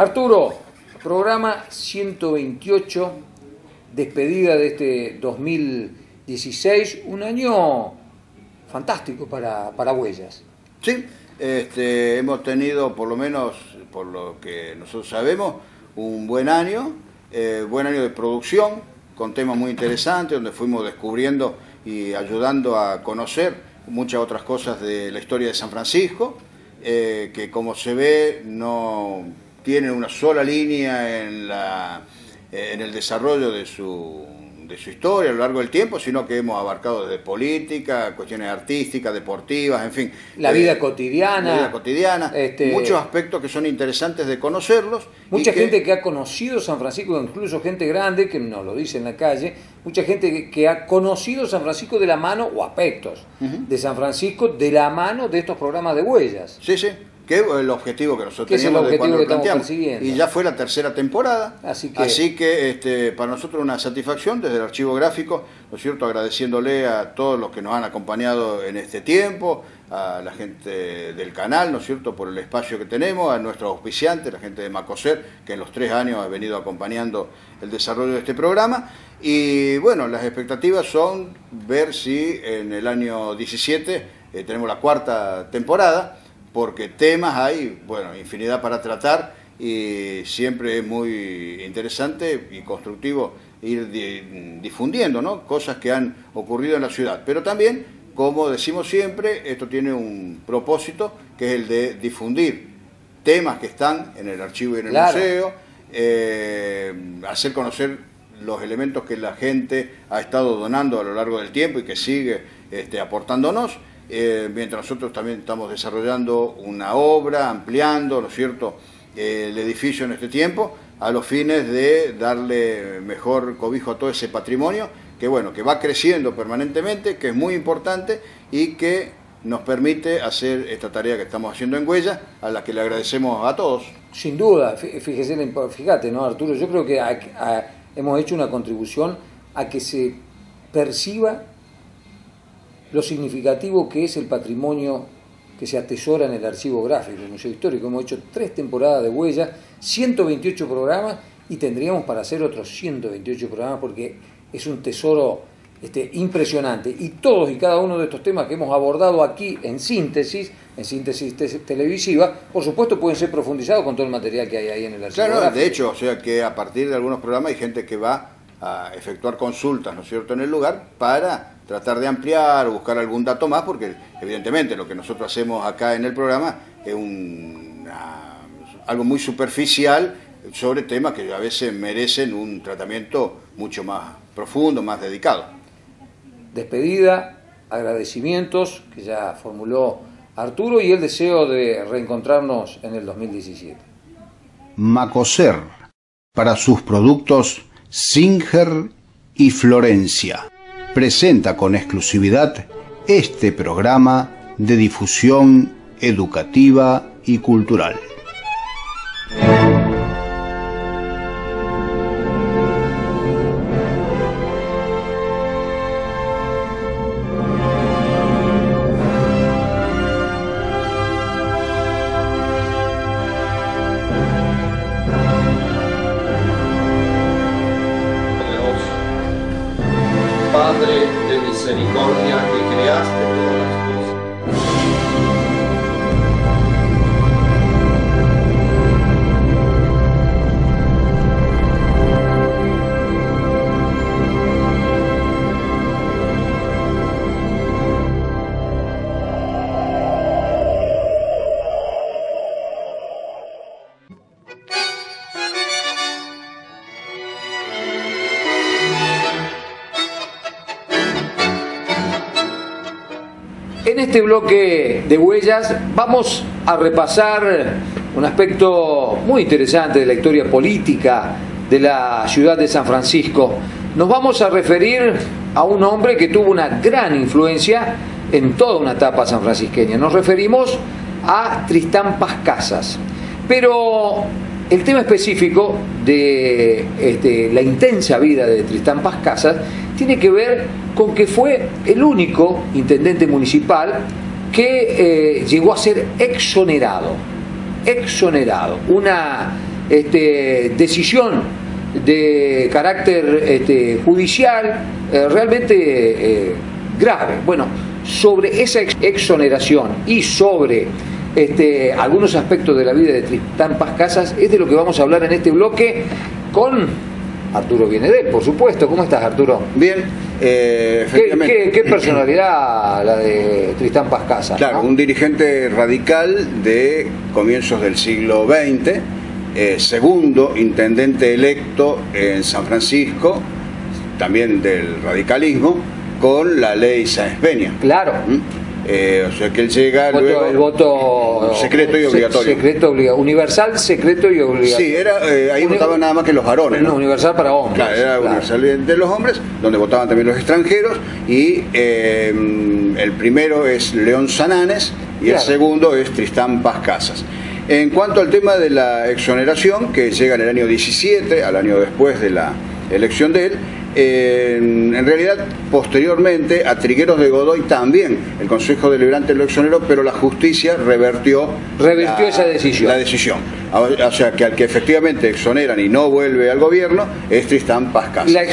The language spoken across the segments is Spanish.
Arturo, programa 128, despedida de este 2016, un año fantástico para Huellas. Sí, hemos tenido, por lo menos por lo que nosotros sabemos, un buen año de producción, con temas muy interesantes, donde fuimos descubriendo y ayudando a conocer muchas otras cosas de la historia de San Francisco, que como se ve no tienen una sola línea en el desarrollo de su historia a lo largo del tiempo, sino que hemos abarcado desde política, cuestiones artísticas, deportivas, en fin. La vida cotidiana. Muchos aspectos que son interesantes de conocerlos. Mucha gente que ha conocido San Francisco, incluso gente grande, que nos lo dice en la calle, mucha gente que ha conocido San Francisco de la mano, o aspectos de San Francisco de la mano de estos programas de Huellas. Sí, sí. Que es el objetivo que nosotros teníamos de cuando lo planteamos. Y ya fue la tercera temporada, así que para nosotros una satisfacción desde el archivo gráfico, ¿no es cierto?, agradeciéndole a todos los que nos han acompañado en este tiempo, a la gente del canal, ¿no es cierto?, por el espacio que tenemos, a nuestros auspiciantes, la gente de Macoser, que en los 3 años ha venido acompañando el desarrollo de este programa. Y bueno, las expectativas son ver si en el año 17 tenemos la 4ª temporada, porque temas hay, bueno, infinidad para tratar y siempre es muy interesante y constructivo ir difundiendo, ¿no?, cosas que han ocurrido en la ciudad. Pero también, como decimos siempre, esto tiene un propósito, que es el de difundir temas que están en el archivo y en el museo, hacer conocer los elementos que la gente ha estado donando a lo largo del tiempo y que sigue aportándonos. Mientras nosotros también estamos desarrollando una obra, ampliando, ¿no es cierto?, el edificio en este tiempo, a los fines de darle mejor cobijo a todo ese patrimonio, que bueno, que va creciendo permanentemente, que es muy importante y que nos permite hacer esta tarea que estamos haciendo en Huellas, a la que le agradecemos a todos. Sin duda, fíjate, ¿no, Arturo? Yo creo que hemos hecho una contribución a que se perciba lo significativo que es el patrimonio que se atesora en el archivo gráfico del Museo Histórico. Hemos hecho 3 temporadas de Huellas, 128 programas y tendríamos para hacer otros 128 programas porque es un tesoro impresionante. Y todos y cada uno de estos temas que hemos abordado aquí en síntesis televisiva, por supuesto pueden ser profundizados con todo el material que hay ahí en el archivo gráfico. De hecho, o sea que a partir de algunos programas hay gente que va a efectuar consultas, ¿no es cierto?, en el lugar para tratar de ampliar o buscar algún dato más, porque evidentemente lo que nosotros hacemos acá en el programa es algo muy superficial sobre temas que a veces merecen un tratamiento mucho más profundo, más dedicado. Despedida, agradecimientos que ya formuló Arturo y el deseo de reencontrarnos en el 2017. Macoser, para sus productos Singer y Florencia, presenta con exclusividad este programa de difusión educativa y cultural. Padre de misericordia que creaste todas las cosas. En este bloque de Huellas vamos a repasar un aspecto muy interesante de la historia política de la ciudad de San Francisco. Nos vamos a referir a un hombre que tuvo una gran influencia en toda una etapa sanfrancisqueña. Nos referimos a Tristán Paz Casas. Pero el tema específico de la intensa vida de Tristán Paz Casas tiene que ver con que fue el único intendente municipal que llegó a ser exonerado. Una decisión de carácter judicial realmente grave. Bueno, sobre esa exoneración y sobre algunos aspectos de la vida de Tristán Paz Casas es de lo que vamos a hablar en este bloque con Arturo Bienedel, por supuesto. ¿Cómo estás, Arturo? Bien. ¿Qué personalidad la de Tristán Paz Casas? Claro, ¿no? Un dirigente radical de comienzos del siglo XX, segundo intendente electo en San Francisco, también del radicalismo, con la ley Sáenz Peña. Claro. O sea que él llega el voto secreto y obligatorio. Universal, secreto y obligatorio. Sí, era ahí votaban nada más que los varones, ¿no? Universal para hombres. Claro, era universal de los hombres, donde votaban también los extranjeros, y el primero es León Sananes y el segundo es Tristán Paz Casas. En cuanto al tema de la exoneración, que llega en el año 17, al año después de la elección de él, en realidad posteriormente a Trigueros de Godoy también el Consejo Deliberante lo exoneró, pero la justicia revertió esa decisión. La decisión. O sea que al que efectivamente exoneran y no vuelve al gobierno es Tristán Paz Casas. La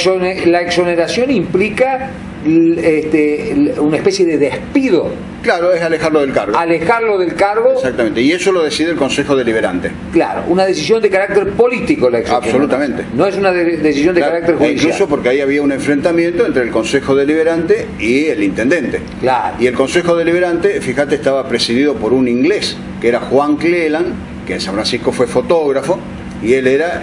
exoneración implica una especie de despido. Claro, es alejarlo del cargo. Alejarlo del cargo. Exactamente, y eso lo decide el Consejo Deliberante. Claro, una decisión de carácter político la exoneración. Absolutamente. No es una decisión de carácter judicial. Incluso porque ahí había un enfrentamiento entre el Consejo Deliberante y el intendente. Claro. Y el Consejo Deliberante, fíjate, estaba presidido por un inglés, que era Juan Cleland, que en San Francisco fue fotógrafo, y él era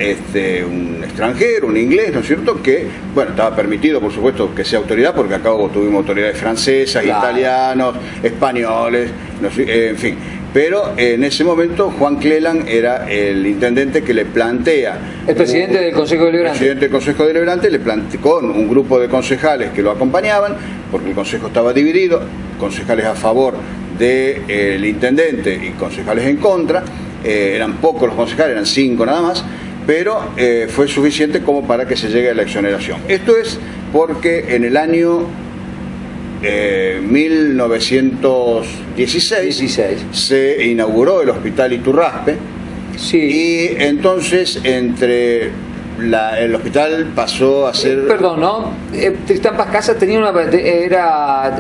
un extranjero, un inglés, ¿no es cierto?, que, bueno, estaba permitido, por supuesto, que sea autoridad, porque acá tuvimos autoridades francesas, italianos, españoles, en fin. Pero en ese momento Juan Cleland era el intendente que le plantea... El presidente del Consejo Deliberante. El presidente del Consejo Deliberante le planteó con un grupo de concejales que lo acompañaban, porque el Consejo estaba dividido, concejales a favor del intendente y concejales en contra. Eran pocos los concejales, eran 5 nada más, pero fue suficiente como para que se llegue a la exoneración. Esto es porque en el año 1916 se inauguró el Hospital Iturraspe, y entonces el hospital pasó a ser... Perdón, ¿no? Tristán Paz Casas tenía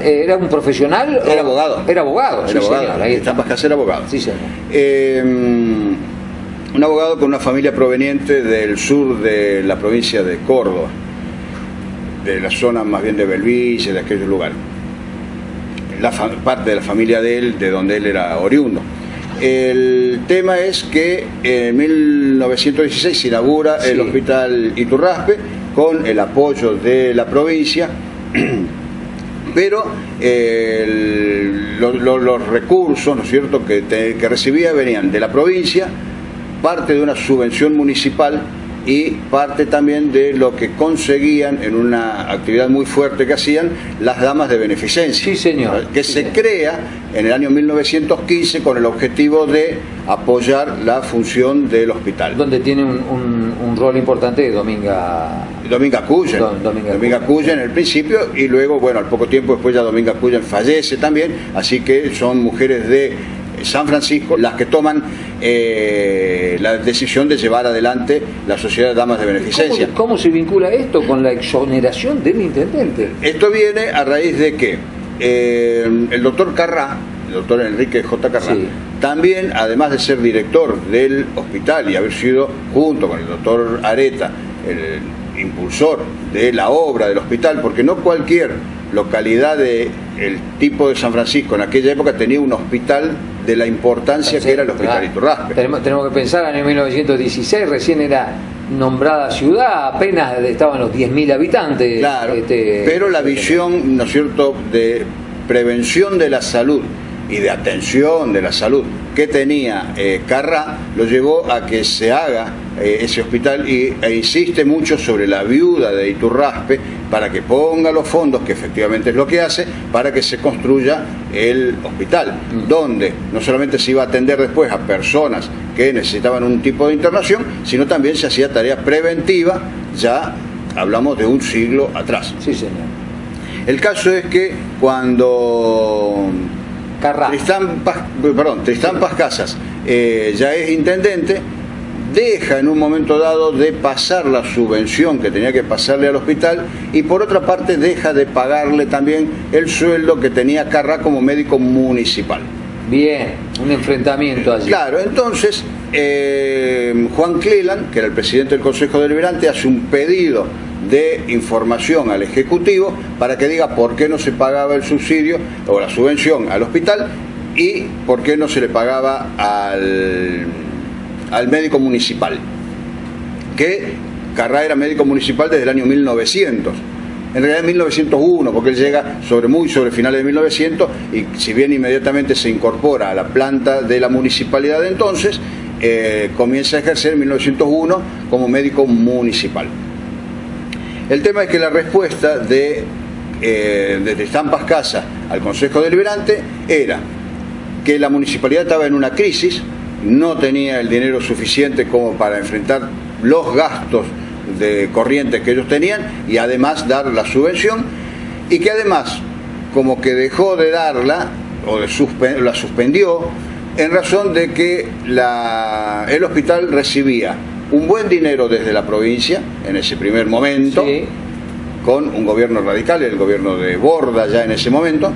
era un profesional. Era abogado. Era abogado. Sí, señor. Tristán Paz Casas era abogado. Sí, señor. Un abogado con una familia proveniente del sur de la provincia de Córdoba, de la zona más bien de Belville, de aquellos lugares. Parte de la familia de él, de donde él era oriundo. El tema es que en 1916 se inaugura el Hospital Iturraspe con el apoyo de la provincia, pero los recursos, ¿no es cierto?, que recibía venían de la provincia, parte de una subvención municipal y parte también de lo que conseguían en una actividad muy fuerte que hacían las damas de beneficencia. Sí, señor. Que se crea en el año 1915 con el objetivo de apoyar la función del hospital. Donde tiene un rol importante de Dominga Cullen. Dominga Cullen en el principio, y luego, bueno, al poco tiempo después ya Dominga Cullen fallece también, así que son mujeres de San Francisco las que toman la decisión de llevar adelante la Sociedad de Damas de Beneficencia. ¿Cómo se vincula esto con la exoneración del intendente? Esto viene a raíz de que el doctor Carrá, el doctor Enrique J. Carrá, también, además de ser director del hospital y haber sido, junto con el doctor Areta, el impulsor de la obra del hospital, porque no cualquier localidad del tipo de San Francisco en aquella época tenía un hospital de la importancia que era el Hospital Iturraspe. Tenemos que pensar, en el 1916 recién era nombrada ciudad, apenas estaban los 10.000 habitantes. Claro, pero la visión, ¿no es cierto?, de prevención de la salud y de atención de la salud que tenía Carrá lo llevó a que se haga ese hospital, e insiste mucho sobre la viuda de Iturraspe para que ponga los fondos, que efectivamente es lo que hace, para que se construya el hospital, donde no solamente se iba a atender después a personas que necesitaban un tipo de internación, sino también se hacía tarea preventiva, ya hablamos de un siglo atrás. Sí, señor. El caso es que cuando Tristán Paz Casas ya es intendente, deja en un momento dado de pasar la subvención que tenía que pasarle al hospital y por otra parte deja de pagarle también el sueldo que tenía Carrá como médico municipal. Bien, un enfrentamiento allí. Claro, entonces Juan Cleland, que era el presidente del Consejo Deliberante, hace un pedido de información al Ejecutivo para que diga por qué no se pagaba el subsidio o la subvención al hospital y por qué no se le pagaba al médico municipal, que Carrá era médico municipal desde el año 1900, en realidad 1901, porque él llega muy sobre finales de 1900 y si bien inmediatamente se incorpora a la planta de la municipalidad de entonces, comienza a ejercer en 1901 como médico municipal. El tema es que la respuesta de Tristán Pascasa al Consejo Deliberante era que la municipalidad estaba en una crisis, no tenía el dinero suficiente como para enfrentar los gastos de corrientes que ellos tenían y además dar la subvención, y que además como que dejó de darla o la suspendió en razón de que el hospital recibía un buen dinero desde la provincia en ese primer momento, sí, con un gobierno radical, el gobierno de Borda ya en ese momento,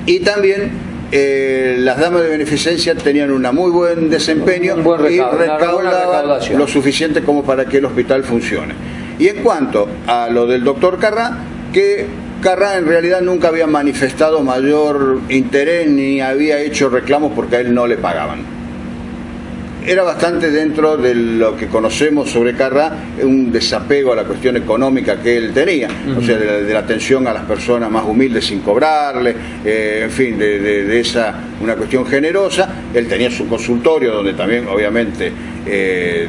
y también las damas de beneficencia tenían un muy buen desempeño y recaudaban lo suficiente como para que el hospital funcione. Y en cuanto a lo del doctor Carrá, que Carrá en realidad nunca había manifestado mayor interés ni había hecho reclamos porque a él no le pagaban. Era bastante dentro de lo que conocemos sobre Carrá, un desapego a la cuestión económica que él tenía, o sea, de la atención a las personas más humildes sin cobrarle, en fin, de esa, una cuestión generosa. Él tenía su consultorio donde también obviamente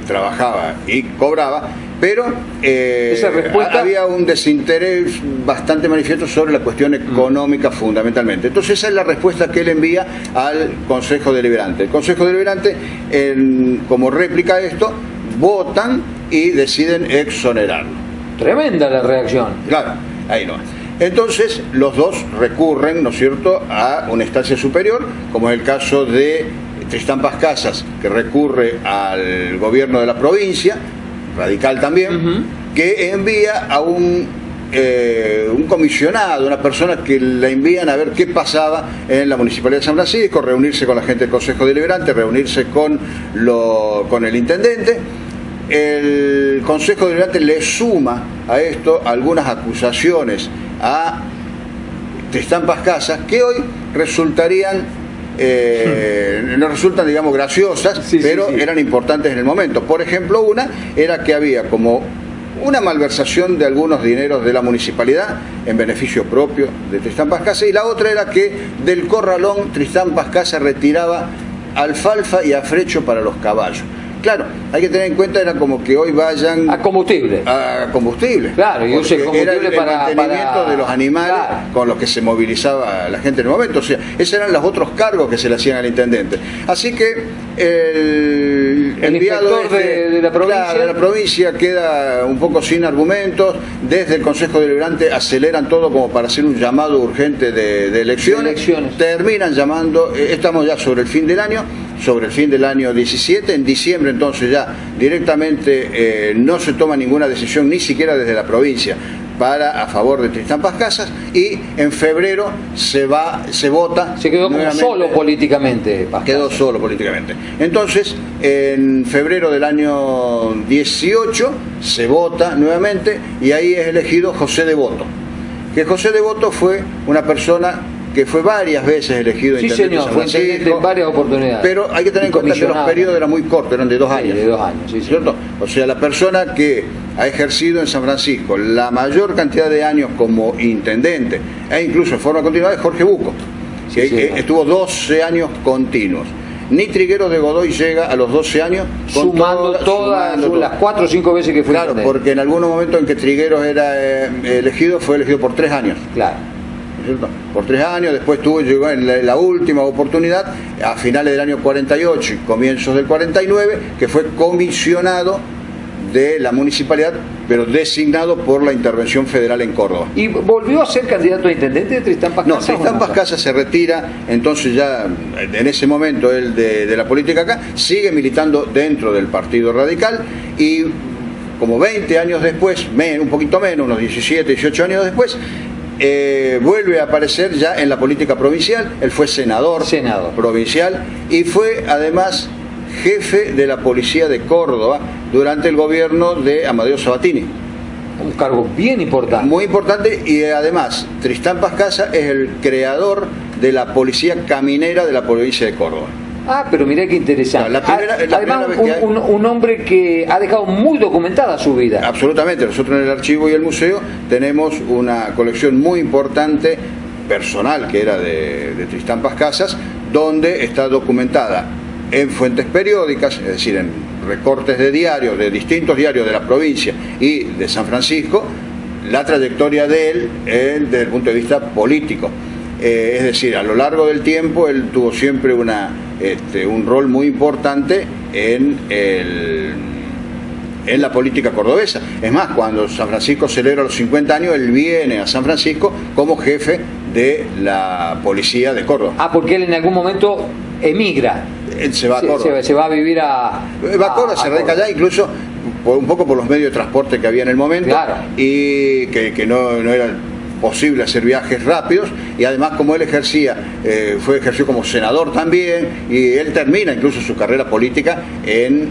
trabajaba y cobraba, pero esa respuesta... había un desinterés bastante manifiesto sobre la cuestión económica fundamentalmente. Entonces esa es la respuesta que él envía al Consejo Deliberante. El Consejo Deliberante, como réplica a esto, votan y deciden exonerarlo. Tremenda la reacción. Claro, ahí no. Entonces los dos recurren, ¿no es cierto?, a una instancia superior, como es el caso de Tristán Pascasas, que recurre al gobierno de la provincia, radical también, que envía a un comisionado, una persona que la envían a ver qué pasaba en la Municipalidad de San Francisco, reunirse con la gente del Consejo Deliberante, reunirse con el intendente. El Consejo Deliberante le suma a esto algunas acusaciones a Tristán Pascasas que hoy resultarían no resultan, digamos, graciosas, pero eran importantes en el momento. Por ejemplo, una era que había como una malversación de algunos dineros de la municipalidad en beneficio propio de Tristán Pascasa, y la otra era que del corralón Tristán Pascasa retiraba alfalfa y afrecho para los caballos. Claro, hay que tener en cuenta, era como que hoy vayan a combustible. A combustible. Claro, y use combustible era el mantenimiento de los animales, claro, con los que se movilizaba la gente en el momento. O sea, esos eran los otros cargos que se le hacían al intendente. Así que el enviado de la provincia queda un poco sin argumentos. Desde el Consejo Deliberante aceleran todo como para hacer un llamado urgente de elecciones. Terminan llamando, estamos ya sobre el fin del año 17, en diciembre entonces ya directamente no se toma ninguna decisión, ni siquiera desde la provincia, a favor de Tristán Pascasas, y en febrero se vota. Se quedó como solo políticamente. Pascasas. Quedó solo políticamente. Entonces, en febrero del año 18 se vota nuevamente y ahí es elegido José Devoto. Que José Devoto fue una persona que fue varias veces elegido intendente de San Francisco, fue intendente en varias oportunidades. Pero hay que tener en cuenta que los periodos eran muy cortos, eran de 2 años. De 2 años, sí, ¿cierto? O sea, la persona que ha ejercido en San Francisco la mayor cantidad de años como intendente, e incluso en forma continuada, es Jorge Bucco, que estuvo 12 años continuos. Ni Trigueros de Godoy llega a los 12 años, sumando todas las 4 o 5 veces que fue. Claro, porque en algún momento en que Trigueros era elegido, fue elegido por 3 años. Claro. ¿Cierto? Por 3 años, después llegó en la última oportunidad a finales del año 48 y comienzos del 49, que fue comisionado de la municipalidad, pero designado por la intervención federal en Córdoba. ¿Y volvió a ser candidato a intendente de Tristán Pascasa? No, Tristán Pascasa se retira, entonces ya en ese momento él de la política acá, sigue militando dentro del Partido Radical y como 20 años después, un poquito menos, unos 17, 18 años después, vuelve a aparecer ya en la política provincial. Él fue senador provincial y fue además jefe de la policía de Córdoba durante el gobierno de Amadeo Sabatini. Un cargo bien importante. Muy importante, y además Tristán Pascasa es el creador de la policía caminera de la provincia de Córdoba. Ah, pero mirá qué interesante. Además, un hombre que ha dejado muy documentada su vida. Absolutamente. Nosotros en el archivo y el museo tenemos una colección muy importante, personal, que era de Tristán Pascasas, donde está documentada en fuentes periódicas, es decir, en recortes de diarios, de distintos diarios de la provincia y de San Francisco, la trayectoria de él desde el punto de vista político. Es decir, a lo largo del tiempo él tuvo siempre un rol muy importante en la política cordobesa. Es más, cuando San Francisco celebra los 50 años, él viene a San Francisco como jefe de la policía de Córdoba. Ah, porque él en algún momento emigra. Él se va a Córdoba. Se va a vivir Va a Córdoba, se radica allá, incluso un poco por los medios de transporte que había en el momento, claro. Y que no era posible hacer viajes rápidos, y además como él ejerció como senador también, y él termina incluso su carrera política en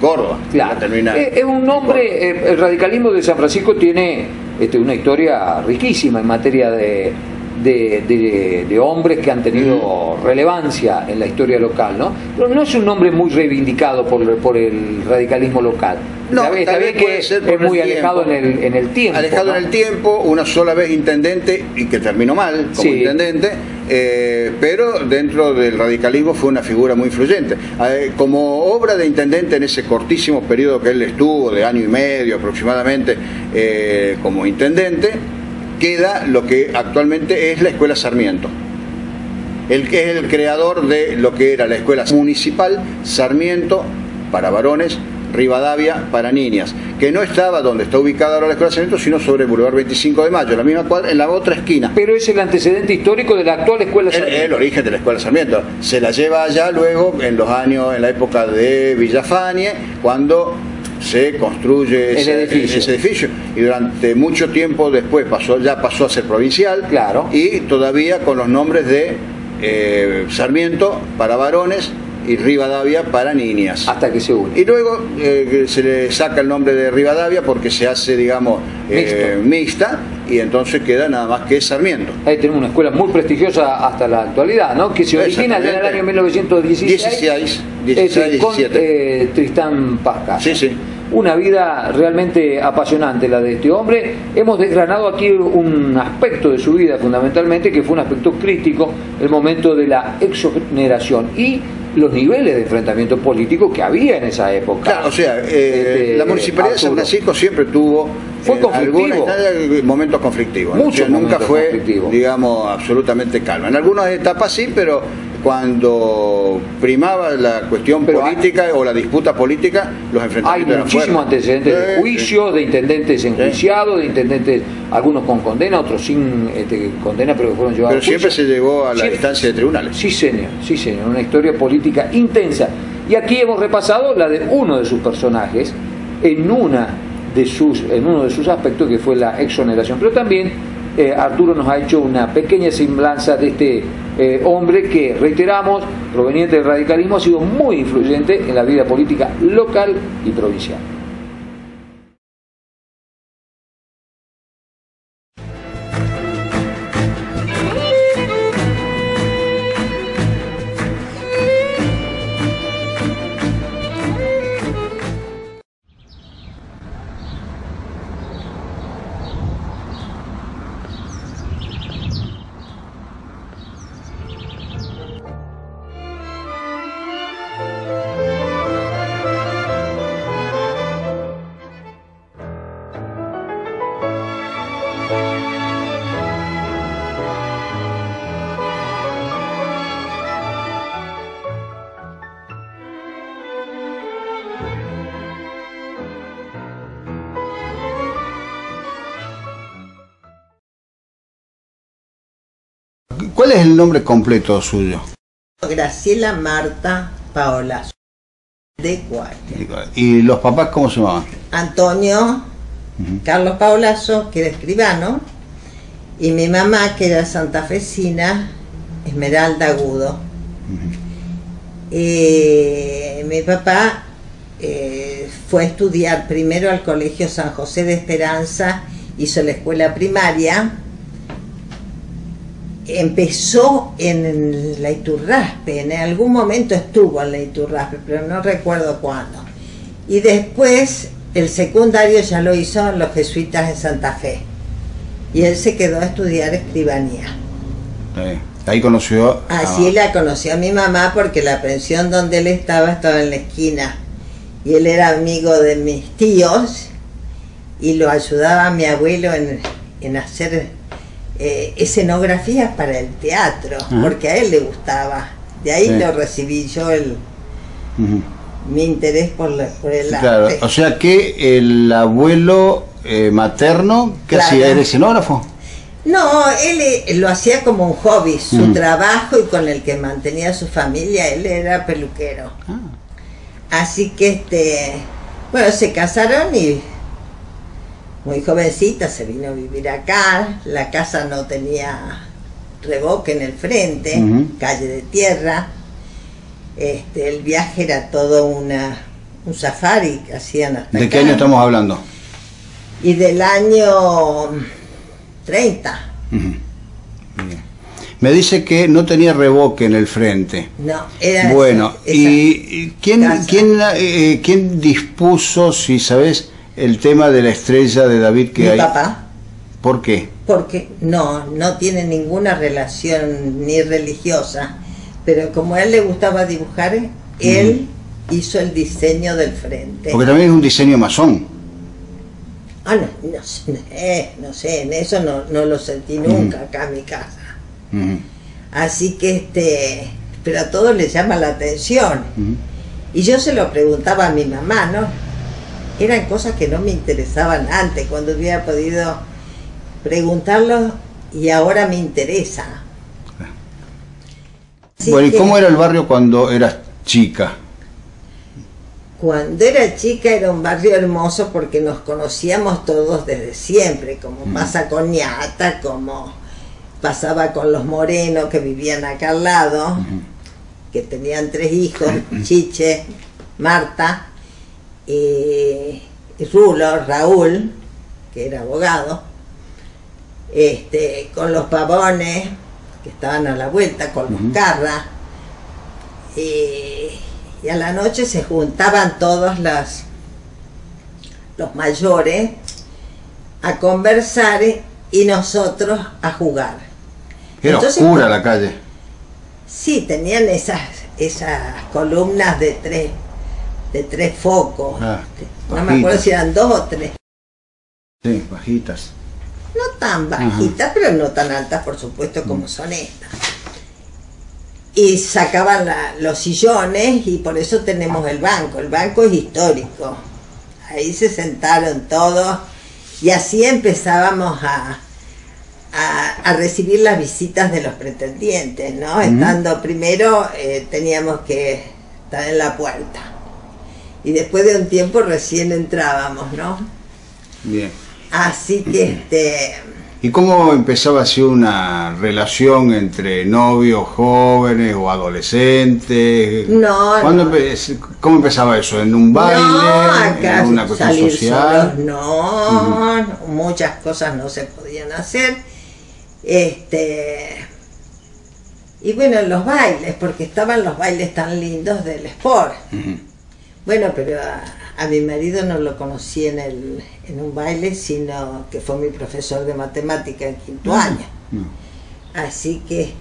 Córdoba. Claro. Es un hombre, el radicalismo de San Francisco tiene una historia riquísima en materia de hombres que han tenido relevancia en la historia local, ¿no? Pero no es un nombre muy reivindicado por el radicalismo local. No, está bien que es muy alejado en el tiempo. Alejado, ¿no? En el tiempo, una sola vez intendente, y que terminó mal como intendente, pero dentro del radicalismo fue una figura muy influyente. Como obra de intendente en ese cortísimo periodo que él estuvo, de año y medio aproximadamente, como intendente, queda lo que actualmente es la Escuela Sarmiento. Él es el creador de lo que era la Escuela Municipal Sarmiento para varones, Rivadavia para niñas, que no estaba donde está ubicada ahora la Escuela Sarmiento, sino sobre el Boulevard 25 de Mayo, en la misma cuadra, en la otra esquina. Pero es el antecedente histórico de la actual Escuela Sarmiento. El origen de la Escuela Sarmiento. Se la lleva allá luego, en la época de Villafañe, cuando se construye ese edificio, y durante mucho tiempo después pasó a ser provincial, claro, y todavía con los nombres de Sarmiento para varones y Rivadavia para niñas, hasta que se une. Y luego se le saca el nombre de Rivadavia porque se hace, digamos, mixta, y entonces queda nada más que Sarmiento. Ahí tenemos una escuela muy prestigiosa hasta la actualidad, ¿no? Que se origina ya en el año 1916 con Tristán Pascasa. Sí, sí. Una vida realmente apasionante la de este hombre. Hemos desgranado aquí un aspecto de su vida fundamentalmente, que fue un aspecto crítico, el momento de la exoneración y los niveles de enfrentamiento político que había en esa época. Claro, o sea, la Municipalidad de San Francisco siempre tuvo momentos conflictivos. Muchos nunca fue, digamos, absolutamente calma. En algunas etapas sí, pero cuando primaba la cuestión política o la disputa política, los enfrentamientos eran fuertes. Hay muchísimos antecedentes de juicio, de intendentes enjuiciados, de intendentes, algunos con condena, otros sin condena, pero que fueron llevados a juicio. Siempre se llegó a la instancia de tribunales. Sí, señor, una historia política intensa. Y aquí hemos repasado la de uno de sus personajes en uno de sus aspectos, que fue la exoneración. Pero también Arturo nos ha hecho una pequeña semblanza de este hombre que, reiteramos, proveniente del radicalismo, ha sido muy influyente en la vida política local y provincial. ¿Cuál es el nombre completo suyo? Graciela Marta Paola de Cuaya. ¿Y los papás cómo se llamaban? Antonio Carlos Paolazo, que era escribano, y mi mamá, que era santafesina, Esmeralda Agudo. Mi papá fue a estudiar primero al Colegio San José de Esperanza, hizo la escuela primaria, empezó en la Iturraspe, en algún momento estuvo en la Iturraspe, pero no recuerdo cuándo. Y después el secundario ya lo hizo en los jesuitas de Santa Fe. Y él se quedó a estudiar escribanía. Ahí conoció... Así la conoció a mi mamá, porque la pensión donde él estaba en la esquina. Y él era amigo de mis tíos y lo ayudaba a mi abuelo en hacer escenografías para el teatro, porque a él le gustaba. De ahí lo recibí yo mi interés por el claro, arte. O sea que el abuelo materno, ¿qué hacía? ¿Era escenógrafo? No, él lo hacía como un hobby, su trabajo, y con el que mantenía a su familia. Él era peluquero. Así que bueno, se casaron y muy jovencita se vino a vivir acá. La casa no tenía revoque en el frente, calle de tierra. El viaje era todo un safari que hacían hasta ¿De acá. qué año estamos hablando? Y del año 30. Me dice que no tenía revoque en el frente. No, era bueno, ¿y quién dispuso, si sabes, el tema de la estrella de David que hay? Mi papá. ¿Por qué? Porque no tiene ninguna relación ni religiosa, pero como a él le gustaba dibujar, él hizo el diseño del frente. Porque también es un diseño masón. No sé, en eso no lo sentí nunca acá en mi casa. Así que pero a todos les llama la atención. Y yo se lo preguntaba a mi mamá, ¿no? Eran cosas que no me interesaban antes, cuando hubiera podido preguntarlo, y ahora me interesa. Bueno, ¿y cómo era el barrio cuando eras chica? Cuando era chica era un barrio hermoso, porque nos conocíamos todos desde siempre, como pasa con Ñata, como pasaba con los Morenos que vivían acá al lado, que tenían 3 hijos, Chiche, Marta y Rulo, Raúl, que era abogado, con los Pavones, que estaban a la vuelta, con los Carra, y a la noche se juntaban todos los mayores a conversar y nosotros a jugar. Era oscura la calle. Sí, tenían esas columnas de tres focos. No me acuerdo si eran 2 o 3. Sí, bajitas. No tan bajitas, pero no tan altas, por supuesto, como son estas. Y sacaban los sillones, y por eso tenemos el banco. El banco es histórico. Ahí se sentaron todos, y así empezábamos a recibir las visitas de los pretendientes, ¿no? Estando primero, teníamos que estar en la puerta, y después de un tiempo recién entrábamos, ¿no? Bien. Así que ¿Y cómo empezaba así una relación entre novios jóvenes o adolescentes? ¿Cómo empezaba eso? ¿En un baile? Acá ¿En una cuestión social? Solos, muchas cosas no se podían hacer. Y bueno, en los bailes, porque estaban los bailes tan lindos del Sport. Bueno, pero a mi marido no lo conocí en un baile, sino que fue mi profesor de matemática en 5º año. Así que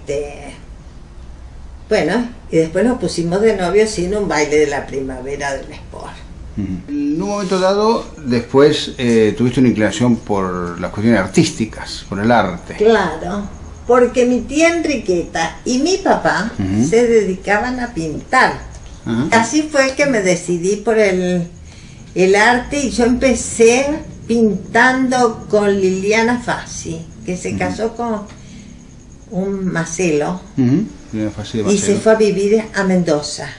bueno, y después nos pusimos de novios en un baile de la primavera del Sport. En un momento dado, después tuviste una inclinación por las cuestiones artísticas, por el arte. Claro, porque mi tía Enriqueta y mi papá se dedicaban a pintar. Así fue que me decidí por el arte, y yo empecé pintando con Liliana Fassi, que se casó con un macelo y se fue a vivir a Mendoza.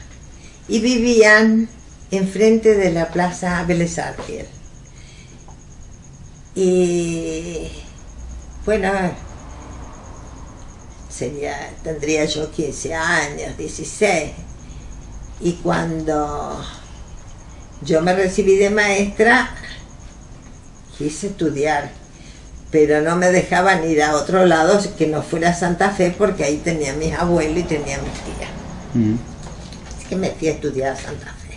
Y vivían enfrente de la Plaza Vélez Sarsfield. Y bueno, tendría yo 15 años, 16. Y cuando yo me recibí de maestra, quise estudiar, pero no me dejaban ir a otro lado que no fuera Santa Fe, porque ahí tenía mis abuelos y tenía mis tías. Así que me fui a estudiar a Santa Fe.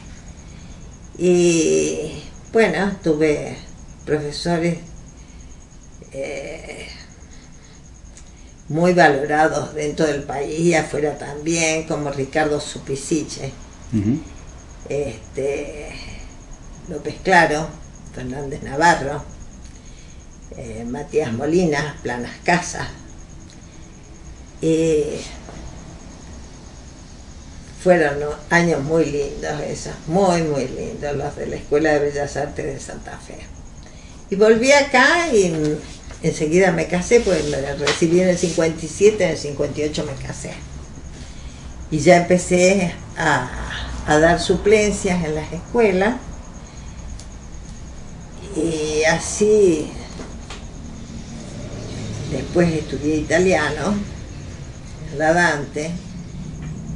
Y bueno, tuve profesores muy valorados dentro del país y afuera también, como Ricardo Supisiche, López Claro, Fernández Navarro, Matías Molina, Planas Casas. Fueron años muy lindos esos, muy lindos, los de la Escuela de Bellas Artes de Santa Fe. Y volví acá y enseguida me casé, pues me recibí en el 57, en el 58 me casé. Y ya empecé a dar suplencias en las escuelas. Y así, después estudié italiano, en la Dante,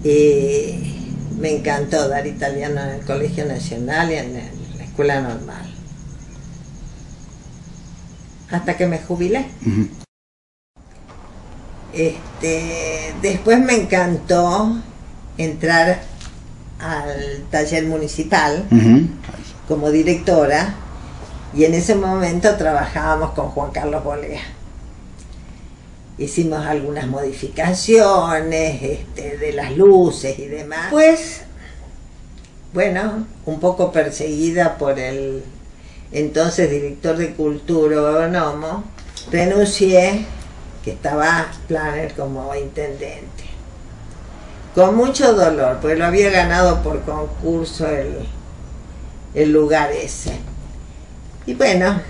y me encantó dar italiano en el Colegio Nacional y en la Escuela Normal. Hasta que me jubilé. Después me encantó entrar al taller municipal como directora, y en ese momento trabajábamos con Juan Carlos Bolea. Hicimos algunas modificaciones de las luces y demás. Pues, bueno, un poco perseguida por el entonces director de Cultura, Nomo, renuncié, que estaba Planner como intendente. Con mucho dolor, porque lo había ganado por concurso el lugar ese. Y bueno,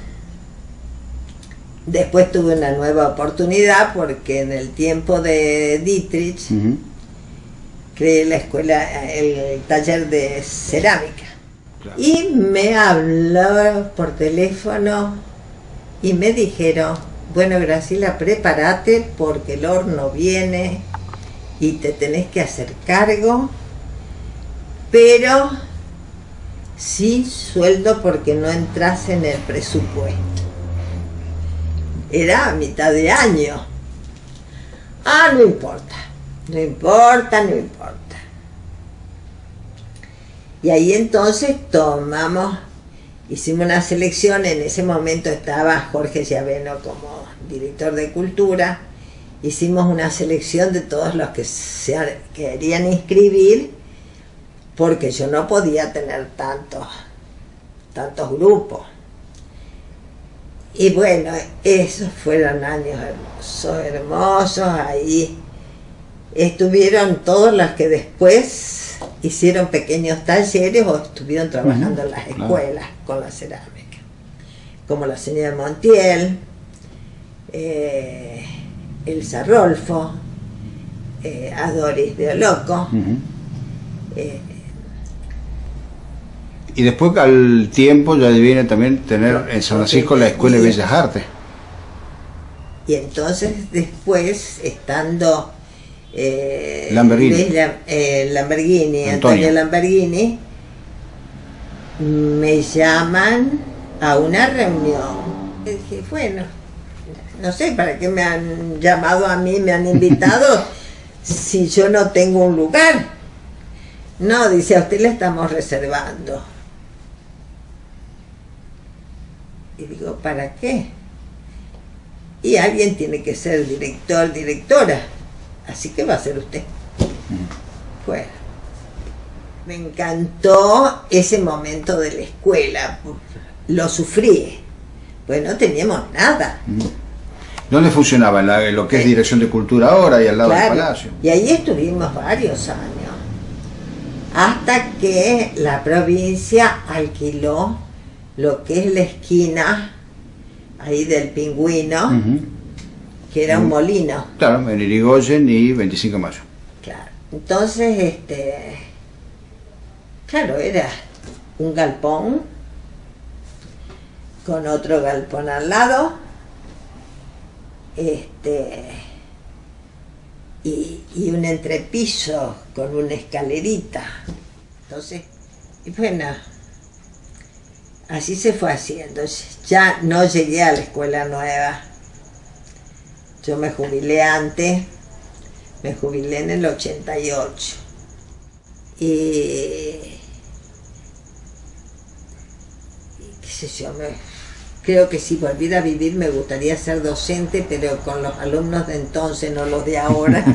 después tuve una nueva oportunidad, porque en el tiempo de Dietrich creé la escuela, el taller de cerámica. Claro. Y me habló por teléfono y me dijeron: bueno, Graciela, prepárate porque el horno viene y te tenés que hacer cargo, pero sin sueldo porque no entras en el presupuesto. Era a mitad de año. Ah, no importa. Y ahí entonces hicimos una selección. En ese momento estaba Jorge Llaveno como director de Cultura. Hicimos una selección de todos los que se querían inscribir, porque yo no podía tener tantos grupos. Y bueno, esos fueron años hermosos. Ahí estuvieron todos los que después hicieron pequeños talleres o estuvieron trabajando en las escuelas con la cerámica, como la señora Montiel, Elsa Rolfo, Adoris de Oloco. Y después, al tiempo, ya viene también tener en San Francisco la Escuela de Bellas Artes. Y entonces después, estando Antonio Lamberghini, me llaman a una reunión. Y dije, bueno, no sé para qué me han llamado a mí, me han invitado si yo no tengo un lugar. No, dice, a usted le estamos reservando. Y digo, ¿para qué? Y alguien tiene que ser director, directora. Así que va a ser usted. Bueno, me encantó ese momento de la escuela. Lo sufrí. Pues no teníamos nada. ¿Dónde funcionaba? Lo que es Dirección de Cultura ahora y al lado del Palacio. Y ahí estuvimos varios años. Hasta que la provincia alquiló lo que es la esquina ahí del Pingüino, que era un molino. Claro, en Irigoyen y 25 de Mayo. Claro, entonces, claro, era un galpón con otro galpón al lado, y un entrepiso con una escalerita. Entonces, y bueno, así se fue haciendo. Ya no llegué a la escuela nueva. Yo me jubilé antes, me jubilé en el 88. Y qué sé yo, creo que si volviera a vivir me gustaría ser docente, pero con los alumnos de entonces, no los de ahora.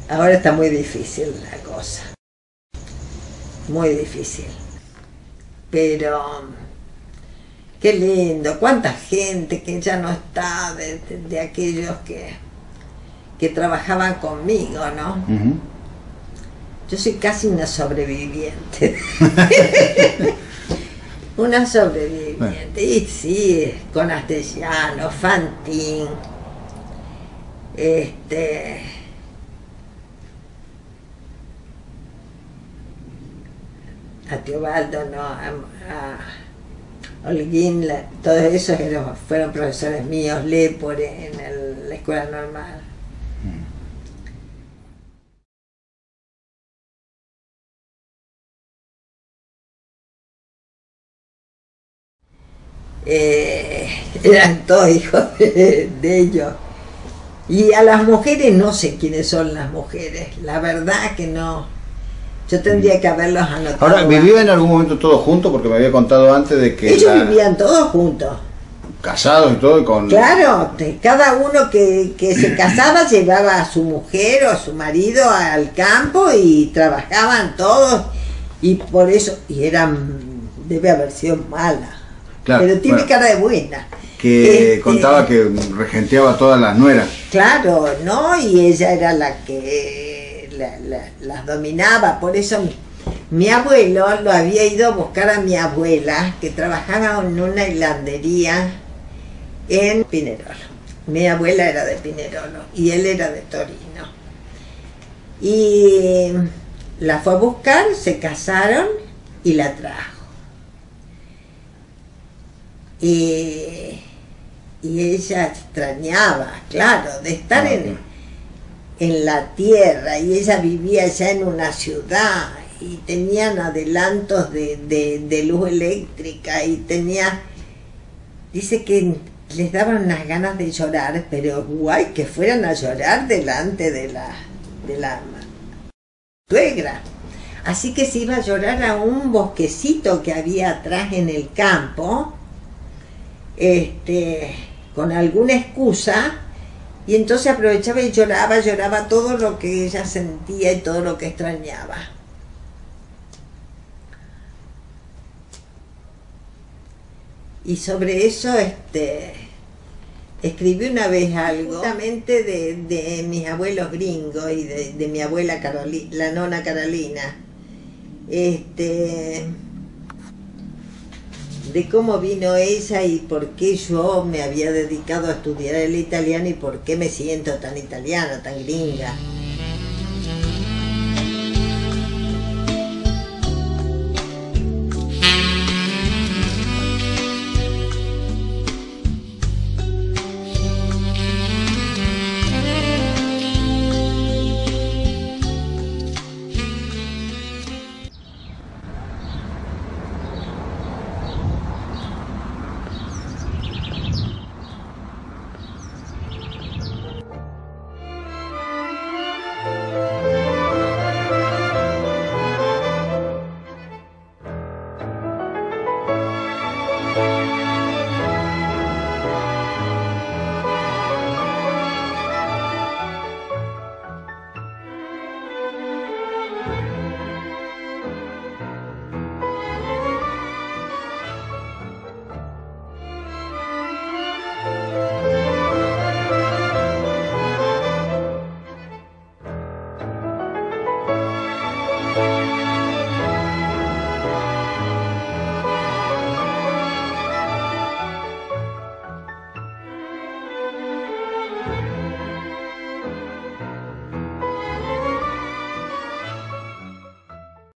Ahora está muy difícil la cosa, muy difícil. Pero qué lindo, cuánta gente que ya no está, de aquellos que trabajaban conmigo, ¿no? Yo soy casi una sobreviviente. Una sobreviviente. Y sí, con Astesiano, Fantín, a Teobaldo, no, a Holguín, todos esos fueron profesores míos, Lepore, en la escuela normal. Eran todos hijos de ellos. Y a las mujeres no sé quiénes son las mujeres, la verdad que no. Yo tendría que haberlos anotado. Ahora, ¿vivían en algún momento todos juntos? Porque me había contado antes de que... Ellos vivían todos juntos. Casados y todo, con... Claro, cada uno que se casaba llevaba a su mujer o a su marido al campo y trabajaban todos. Y por eso, debe haber sido mala. Claro, pero tiene cara de buena. Que contaba que regenteaba todas las nueras. Claro, ¿no? Y ella era la que las dominaba. Por eso mi abuelo lo había ido a buscar a mi abuela, que trabajaba en una hilandería en Pinerolo. Mi abuela era de Pinerolo y él era de Torino. Y la fue a buscar, se casaron y la trajo. Y ella extrañaba, claro, de estar en la tierra, y ella vivía ya en una ciudad y tenían adelantos de luz eléctrica y dice que les daban unas ganas de llorar, pero guay que fueran a llorar delante de la suegra. Así que se iba a llorar a un bosquecito que había atrás en el campo, con alguna excusa, y entonces aprovechaba y lloraba todo lo que ella sentía y todo lo que extrañaba. Y sobre eso escribí una vez algo, justamente de mis abuelos gringos y de mi abuela Carolina, la nona Carolina, de cómo vino ella y por qué yo me había dedicado a estudiar el italiano y por qué me siento tan italiana, tan gringa.